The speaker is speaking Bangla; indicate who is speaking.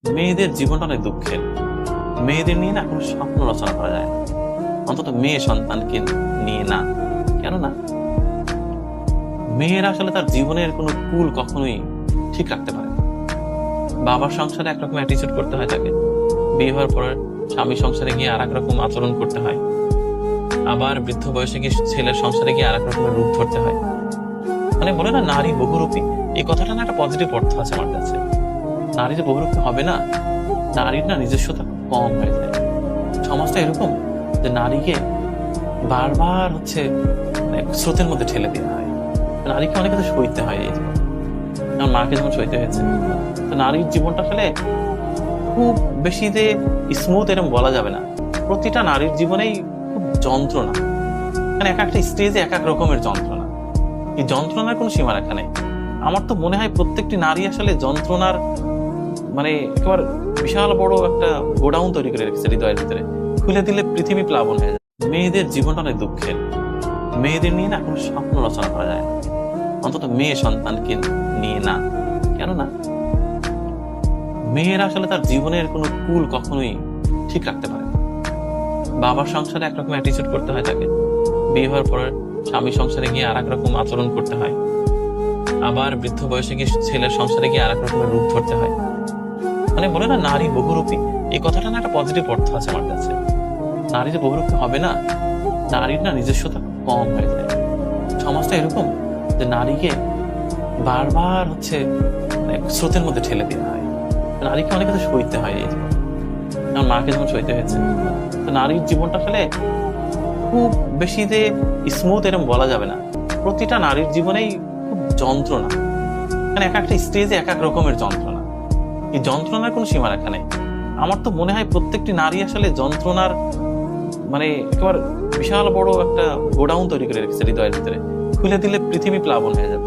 Speaker 1: মেয়েদের জীবনটা অনেক দুঃখের। মেয়েদের নিয়ে না কোনো স্বপ্ন রচনা করা যায় না, অন্তত মেয়ে সন্তানকে নিয়ে না। কেননা মেয়েরা আসলে তার জীবনের কোনো কুল কখনোই ঠিক রাখতে পারে না। বাবার সংসারে একরকম অ্যাটিচিউড করতে হয় তাকে, বিয়ে হওয়ার পরে স্বামী সংসারে গিয়ে আর এক রকম আচরণ করতে হয়, আবার বৃদ্ধ বয়সে গিয়ে ছেলের সংসারে গিয়ে আর এক রকমের রূপ ধরতে হয়। মানে বলে না নারী বহুরূপী, এই কথাটা না একটা পজিটিভ অর্থ আছে আমার কাছে। নারী যে বহুরূপী হবে না, নারীর না নিজস্বতা খুব কম হয়ে যায়। সমাজটা এরকম যে নারীকে বারবার মানে স্রোতের মধ্যে ঠেলে দেওয়া হয়। নারীকে অনেক কিছু সইতে হয়। এই জীবন আমার মাকে যেমন সইতে হয়েছে, তো নারীর জীবনটা আসলে খুব বেশি যে স্মুথ এরকম বলা যাবে না। প্রতিটা নারীর জীবনেই খুব যন্ত্রণা, মানে এক একটা স্টেজে এক এক রকমের যন্ত্রণা। এই যন্ত্রণার কোনো সীমারেখা নেই। আমার তো মনে হয় প্রত্যেকটি নারী আসলে যন্ত্রণার মানে একেবারে বিশাল বড় একটা গোডাউন তৈরি করে রেখেছে হৃদয়ের ভিতরে। খুলে দিলে পৃথিবী প্লাবন হয়ে যায়। মেয়েদের জীবনটা অনেক দুঃখের। মেয়েদের নিয়ে না কোনো স্বপ্ন রচনা করা যায় না, অন্তত মেয়ে সন্তানকে নিয়ে না। কেননা মেয়েরা আসলে তার জীবনের কোনো কুল কখনোই ঠিক রাখতে পারে না। বাবার সংসারে একরকম অ্যাটিচিউড করতে হয় তাকে, বিয়ে হওয়ার পরে স্বামী সংসারে গিয়ে আর এক রকম আচরণ করতে হয়, আবার বৃদ্ধ বয়সে গিয়ে ছেলের সংসারে গিয়ে আর এক রকমের রূপ ধরতে হয়। মানে বলে না নারী বহুরূপী, এই কথাটা না একটা পজিটিভ অর্থ আছে আমার কাছে। নারী যে বহুরূপী হবে না, নারীর না নিজস্বতা খুব কম হয়ে যায়। সমাজটা এরকম যে নারীকে বারবার মানে স্রোতের মধ্যে ঠেলে দেওয়া হয়। নারীকে অনেক কিছু সইতে হয়। এই জীবন আমার মাকে যেমন সইতে হয়েছে, তো নারীর জীবনটা আসলে খুব বেশি যে স্মুথ এরকম বলা যাবে না। প্রতিটা নারীর জীবনেই খুব যন্ত্রণা, মানে এক একটা স্টেজে এক এক রকমের যন্ত্রণা। এই যন্ত্রণার কোনো সীমারেখা নেই। আমার তো মনে হয় প্রত্যেকটি নারী আসলে যন্ত্রণার মানে একেবারে বিশাল বড় একটা গোডাউন তৈরি করে রেখেছে হৃদয়ের ভিতরে। খুলে দিলে পৃথিবী প্লাবন হয়ে যাবে।